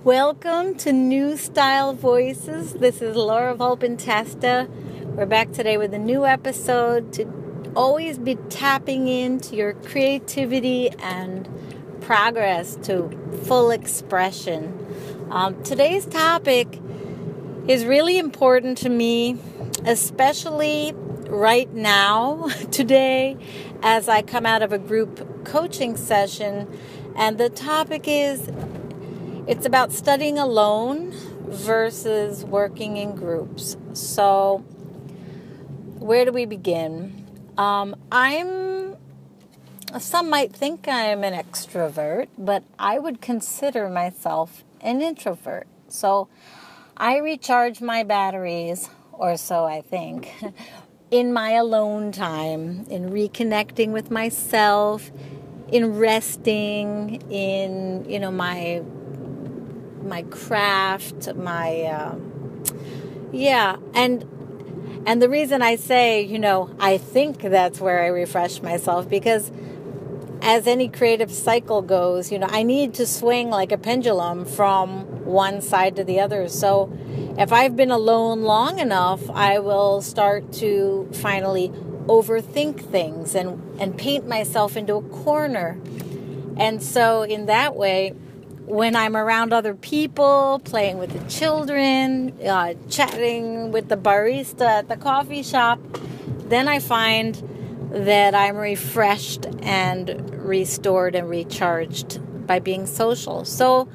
Welcome to New Style Voices. This is Laura Volpintesta. We're back today with a new episode to always be tapping into your creativity and progress to full expression. Today's topic is really important to me, especially right now, today, as I come out of a group coaching session. And the topic is, it's about studying alone versus working in groups. So, where do we begin? Some might think I'm an extrovert, but I would consider myself an introvert. So, I recharge my batteries, or so I think, in my alone time, in reconnecting with myself, in resting, in, my craft, and the reason I say, I think that's where I refresh myself, because as any creative cycle goes, I need to swing like a pendulum from one side to the other. So if I've been alone long enough, I will start to finally overthink things and paint myself into a corner. And so in that way, when I'm around other people, playing with the children, chatting with the barista at the coffee shop, then I find that I'm refreshed and restored and recharged by being social. So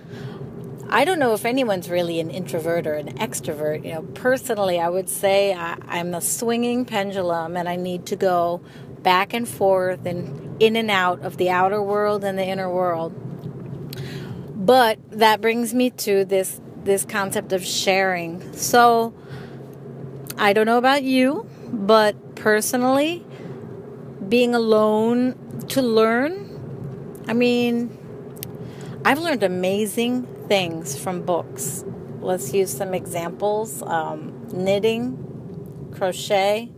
I don't know if anyone's really an introvert or an extrovert. Personally, I would say I'm a swinging pendulum, and I need to go back and forth and in and out of the outer world and the inner world. But that brings me to this concept of sharing. So I don't know about you, but personally, being alone to learn, I've learned amazing things from books. Let's use some examples. Knitting, crochet.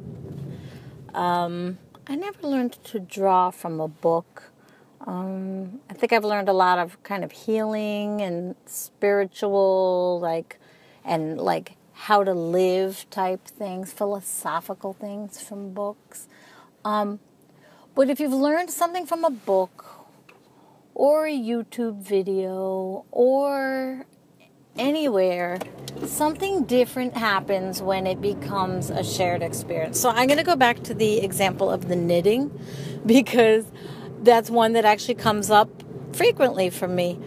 I never learned to draw from a book. I think I've learned a lot of kind of healing and spiritual, and how to live type things, philosophical things from books. But if you've learned something from a book or a YouTube video or anywhere, something different happens when it becomes a shared experience. So I'm going to go back to the example of the knitting, because that's one that actually comes up frequently for me.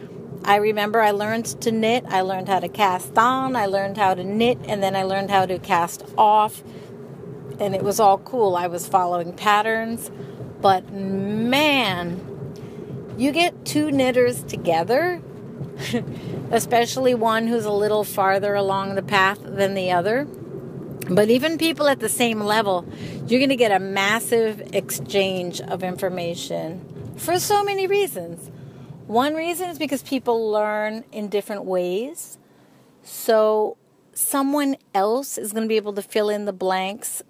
I remember I learned to knit. I learned how to cast on. I learned how to knit, and then I learned how to cast off. And it was all cool. I was following patterns. But man, you get two knitters together, especially one who's a little farther along the path than the other. But even people at the same level, you're going to get a massive exchange of information for so many reasons. One reason is because people learn in different ways. So someone else is going to be able to fill in the blanks.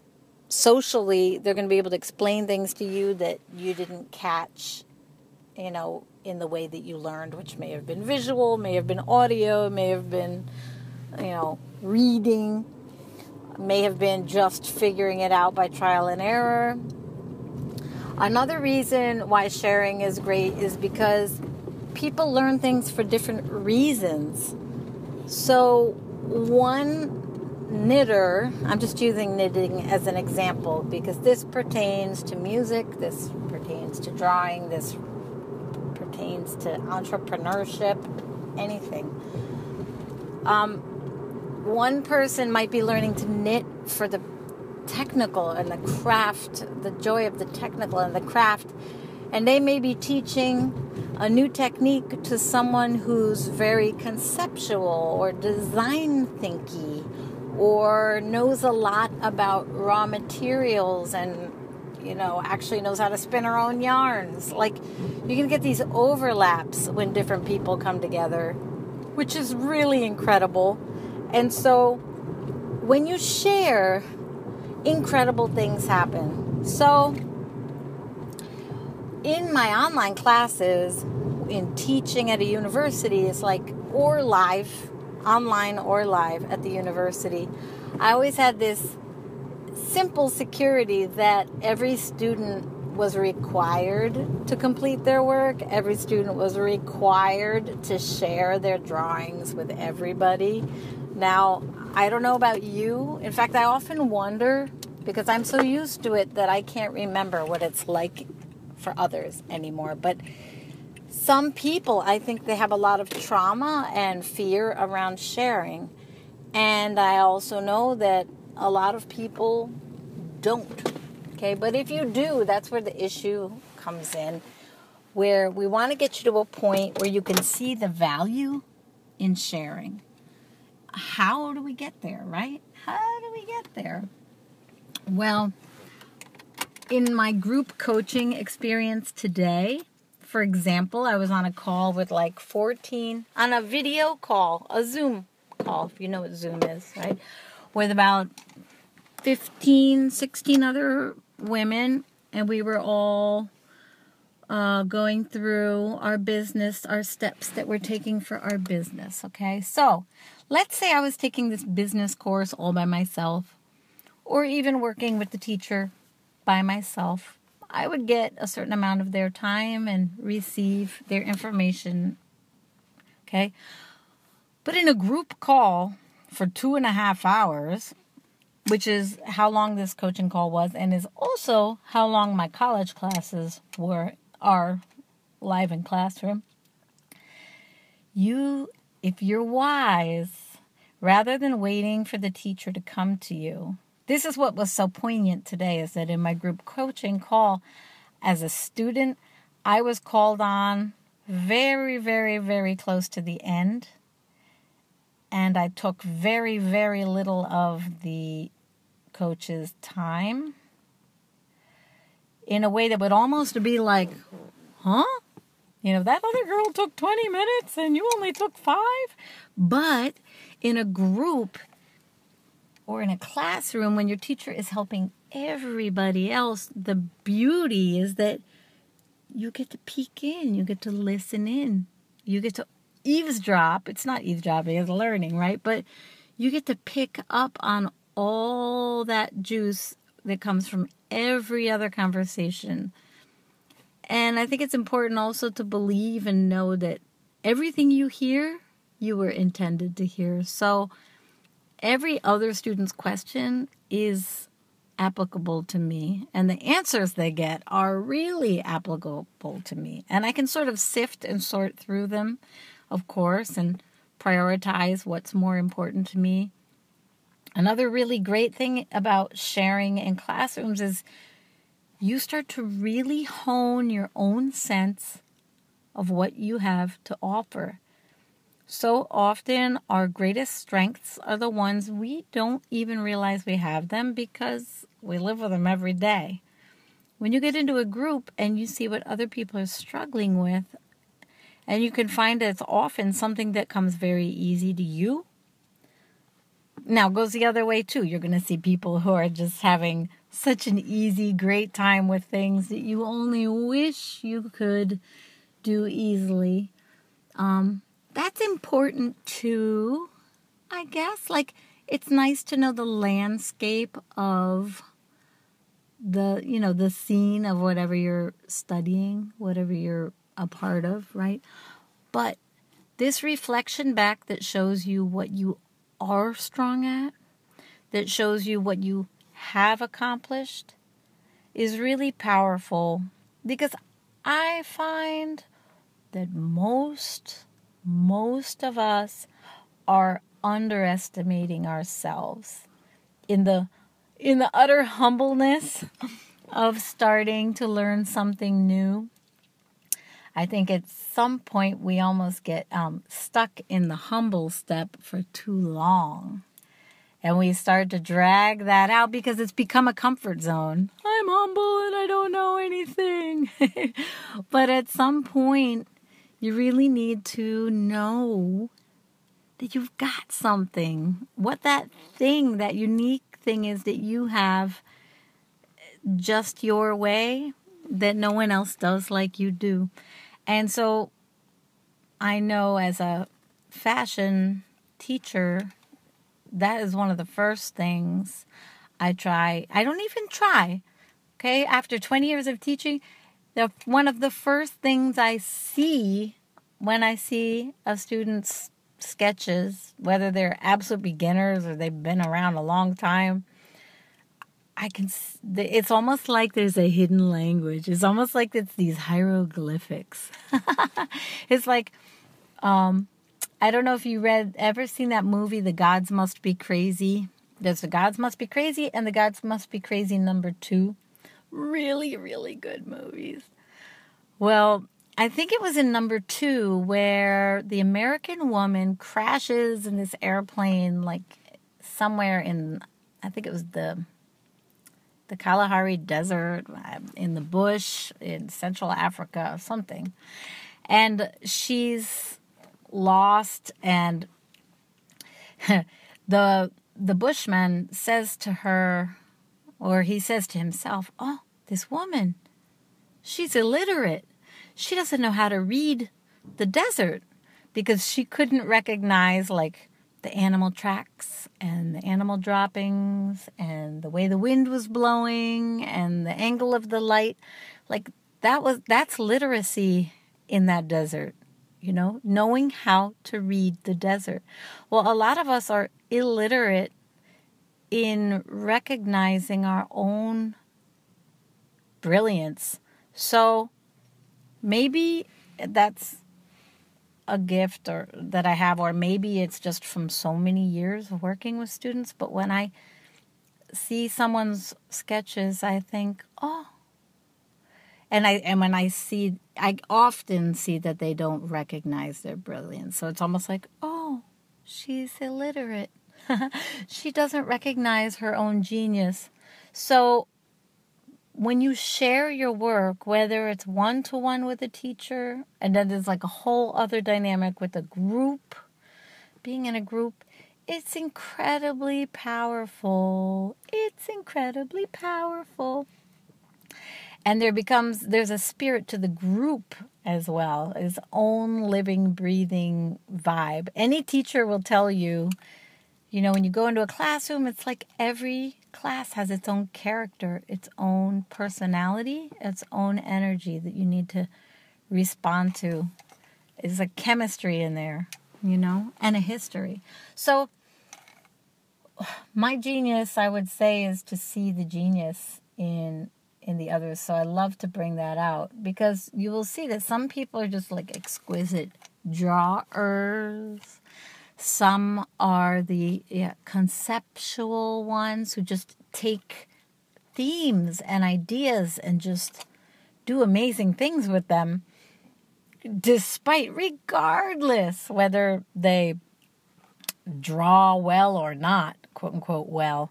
Socially, they're going to be able to explain things to you that you didn't catch, in the way that you learned, which may have been visual, may have been audio, may have been, reading, may have been just figuring it out by trial and error. Another reason why sharing is great is because people learn things for different reasons. So one knitter, I'm just using knitting as an example because this pertains to music, this pertains to drawing, this pertains to entrepreneurship, anything. One person might be learning to knit for the technical and the craft, the joy of the technical and the craft, and they may be teaching a new technique to someone who's very conceptual or design thinky, or knows a lot about raw materials and, actually knows how to spin her own yarns. You can get these overlaps when different people come together, which is really incredible. And so when you share, incredible things happen. So in my online classes, in teaching at a university is like, or live, online or live at the university, I always had this simple security that every student was required to complete their work. Every student was required to share their drawings with everybody. Now, I don't know about you. In fact, I often wonder, because I'm so used to it that I can't remember what it's like for others anymore. But some people, I think they have a lot of trauma and fear around sharing. And I also know that a lot of people don't. Okay, but if you do, that's where the issue comes in, where we want to get you to a point where you can see the value in sharing. How do we get there, right? How do we get there? Well, in my group coaching experience today, for example, I was on a call with like 14, on a video call, a Zoom call, if you know what Zoom is, right? With about 15, 16 other women, and we were all going through our business, our steps that we're taking for our business, okay? So, let's say I was taking this business course all by myself, or even working with the teacher by myself. I would get a certain amount of their time and receive their information, okay? But in a group call for 2.5 hours, which is how long this coaching call was, and is also how long my college classes are live in classroom. If you're wise, rather than waiting for the teacher to come to you, this is what was so poignant today, is that in my group coaching call, as a student, I was called on very, very, very close to the end. And I took very, very little of the coach's time in a way that would almost be like, huh? You know, that other girl took 20 minutes and you only took 5? But in a group or in a classroom, when your teacher is helping everybody else, the beauty is that you get to peek in, you get to listen in, you get to eavesdrop. It's not eavesdropping, it's learning, right? But you get to pick up on all that juice that comes from every other conversation. And I think it's important also to believe and know that everything you hear, you were intended to hear. So every other student's question is applicable to me, and the answers they get are really applicable to me. And I can sort of sift and sort through them, of course, and prioritize what's more important to me. Another really great thing about sharing in classrooms is you start to really hone your own sense of what you have to offer. So often our greatest strengths are the ones we don't even realize we have them because we live with them every day. When you get into a group and you see what other people are struggling with, and you can find it's often something that comes very easy to you. Now, it goes the other way too. You're going to see people who are just having such an easy, great time with things that you only wish you could do easily. That's important too, I guess. Like, it's nice to know the landscape of the scene of whatever you're studying, whatever you're a part of, right? But this reflection back that shows you what you are strong at, that shows you what you have accomplished, is really powerful, because I find that most of us are underestimating ourselves in the utter humbleness of starting to learn something new. I think at some point we almost get stuck in the humble step for too long. And we start to drag that out because it's become a comfort zone. I'm humble and I don't know anything. But at some point, you really need to know that you've got something. What that thing, that unique thing is that you have just your way, that no one else does like you do. And so I know as a fashion teacher, that is one of the first things I try. I don't even try. Okay, after 20 years of teaching, one of the first things I see when I see a student's sketches, whether they're absolute beginners or they've been around a long time, it's almost like there's a hidden language. It's almost like it's these hieroglyphics. It's like, I don't know if you ever seen that movie, The Gods Must Be Crazy. There's The Gods Must Be Crazy and The Gods Must Be Crazy #2. Really, really good movies. Well, I think it was in #2 where the American woman crashes in this airplane, like somewhere in, I think it was the Kalahari Desert, in the bush, in Central Africa, something. And she's lost, and the bushman says to her, or he says to himself, oh, this woman, she's illiterate. She doesn't know how to read the desert, because she couldn't recognize, like, the animal tracks and the animal droppings and the way the wind was blowing and the angle of the light. Like, that's literacy in that desert, knowing how to read the desert. Well, a lot of us are illiterate in recognizing our own brilliance. So maybe that's a gift that I have, or maybe it's just from so many years of working with students. But when I see someone's sketches, I think, oh. And when I often see that they don't recognize their brilliance. So it's almost like, oh, she's illiterate. She doesn't recognize her own genius. So when you share your work, whether it's one-to-one with a teacher, and then there's like a whole other dynamic with a group, being in a group, it's incredibly powerful. It's incredibly powerful. And there's a spirit to the group as well, its own living, breathing vibe. Any teacher will tell you, when you go into a classroom, it's like every class has its own character, its own personality, its own energy that you need to respond to. There's a chemistry in there, and a history. So my genius, I would say, is to see the genius in the others. So I love to bring that out, because you will see that some people are just like exquisite drawers. Some are the conceptual ones who just take themes and ideas and just do amazing things with them, regardless whether they draw well or not, quote unquote well.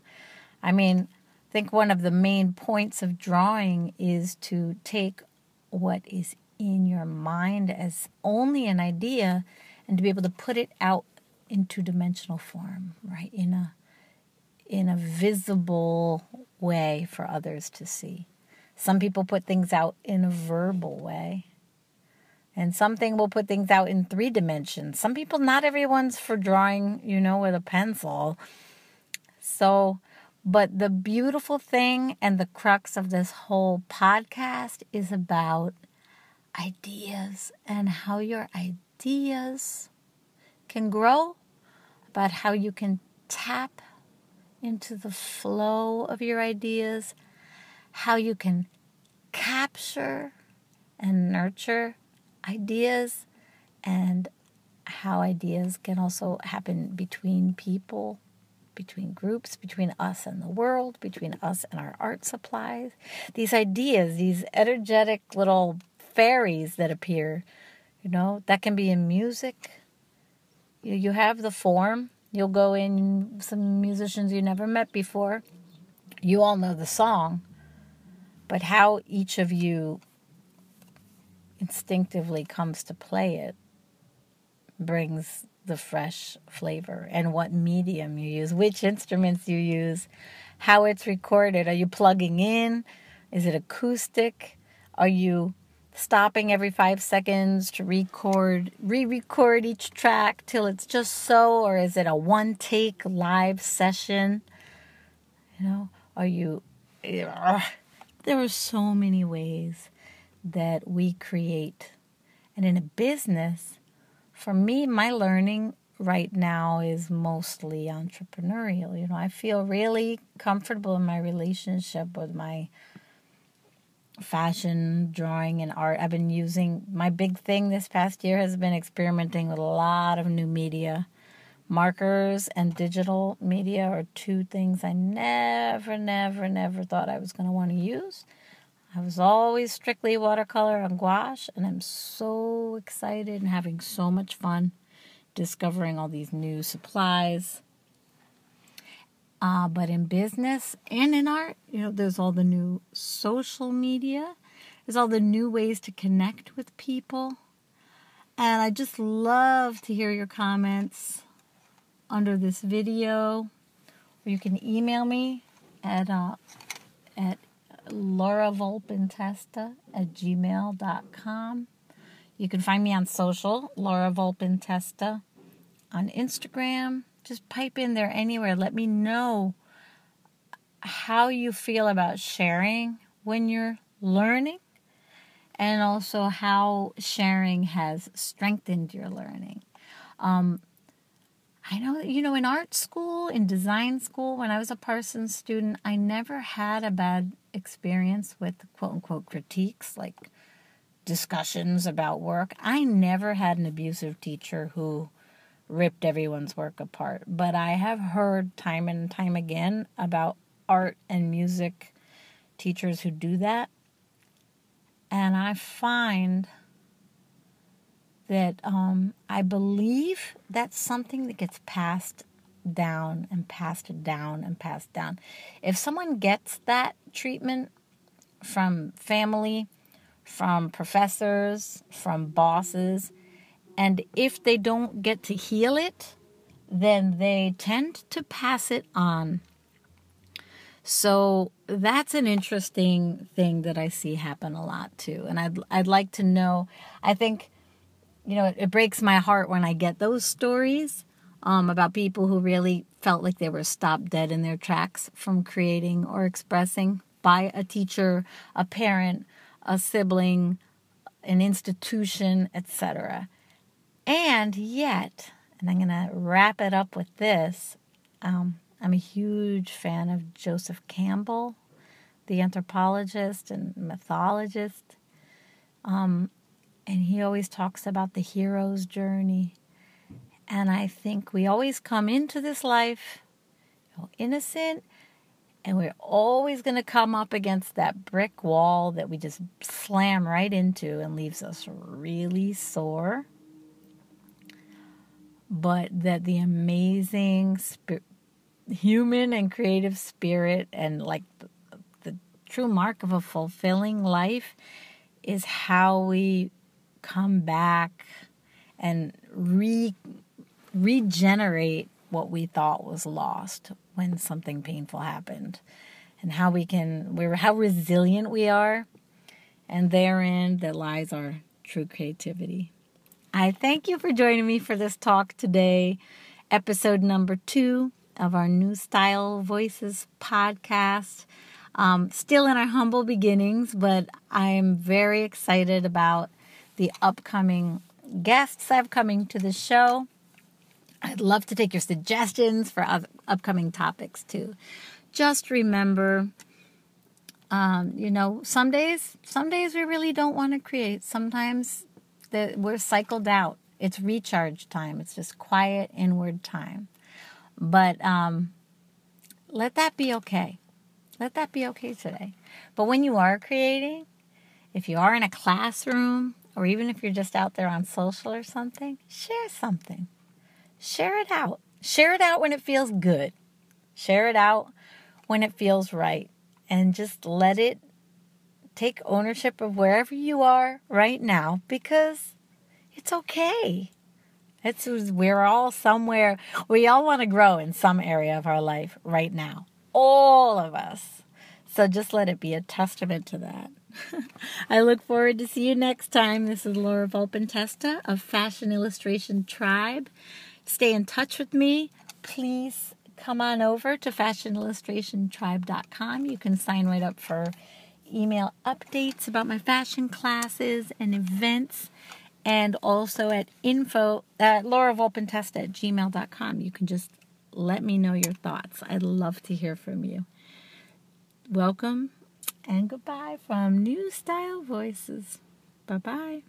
I mean, I think one of the main points of drawing is to take what is in your mind as only an idea and to be able to put it out in two-dimensional form, right? In a visible way for others to see. Some people put things out in a verbal way. And something will put things out in 3 dimensions. Some people, not everyone's for drawing, with a pencil. So, but the beautiful thing and the crux of this whole podcast is about ideas and how your ideas can grow, about how you can tap into the flow of your ideas, how you can capture and nurture ideas, and how ideas can also happen between people, between groups, between us and the world, between us and our art supplies. These ideas, these energetic little fairies that appear, that can be in music. You have the form. You'll go in some musicians you never met before. You all know the song. But how each of you instinctively comes to play it brings the fresh flavor. And what medium you use, which instruments you use, how it's recorded. Are you plugging in? Is it acoustic? Are you stopping every 5 seconds to re-record each track till it's just so, or is it a one-take live session? You know, there are so many ways that we create. And in a business, for me, my learning right now is mostly entrepreneurial. You know, I feel really comfortable in my relationship with my fashion, drawing, and art. I've been using, my big thing this past year has been experimenting with a lot of new media. Markers and digital media are two things I never thought I was going to want to use. I was always strictly watercolor and gouache, and I'm so excited and having so much fun discovering all these new supplies. But in business and in art, you know, there's all the new social media. There's all the new ways to connect with people. And I just love to hear your comments under this video. Or you can email me at lauravolpintesta@gmail.com. You can find me on social, Laura Volpintesta, on Instagram. Just pipe in there anywhere. Let me know how you feel about sharing when you're learning, and also how sharing has strengthened your learning. I know that, you know, in art school, in design school, when I was a Parsons student, I never had a bad experience with quote-unquote critiques, like discussions about work. I never had an abusive teacher who ripped everyone's work apart. But I have heard time and time again about art and music teachers who do that. And I find that I believe that's something that gets passed down and passed down and passed down. If someone gets that treatment from family, from professors, from bosses, and if they don't get to heal it, then they tend to pass it on. So that's an interesting thing that I see happen a lot too. And I'd like to know, I think, you know, it breaks my heart when I get those stories about people who really felt like they were stopped dead in their tracks from creating or expressing by a teacher, a parent, a sibling, an institution, etc. And yet, and I'm going to wrap it up with this, I'm a huge fan of Joseph Campbell, the anthropologist and mythologist. And he always talks about the hero's journey. And I think we always come into this life, you know, innocent, and we're always going to come up against that brick wall that we just slam right into and leaves us really sore. But that the amazing human and creative spirit, and like the true mark of a fulfilling life, is how we come back and regenerate what we thought was lost when something painful happened, and how how resilient we are, and therein that lies our true creativity. I thank you for joining me for this talk today, episode number 2 of our New Style Voices podcast. Still in our humble beginnings, but I am very excited about the upcoming guests I have coming to the show. I'd love to take your suggestions for upcoming topics too. Just remember, some days we really don't want to create. Sometimes we're cycled out. It's recharge time. It's just quiet inward time. But let that be okay. Let that be okay today. But when you are creating, if you are in a classroom, or even if you're just out there on social or something, share something. Share it out. Share it out when it feels good. Share it out when it feels right. And just let it take ownership of wherever you are right now, because it's okay. We're all somewhere. We all want to grow in some area of our life right now. All of us. So just let it be a testament to that. I look forward to see you next time. This is Laura Volpintesta of Fashion Illustration Tribe. Stay in touch with me. Please come on over to fashionillustrationtribe.com. You can sign right up for email updates about my fashion classes and events, and also at lauravolpintesta@gmail.com. You can just let me know your thoughts. I'd love to hear from you. Welcome and goodbye from New Style Voices. Bye-bye.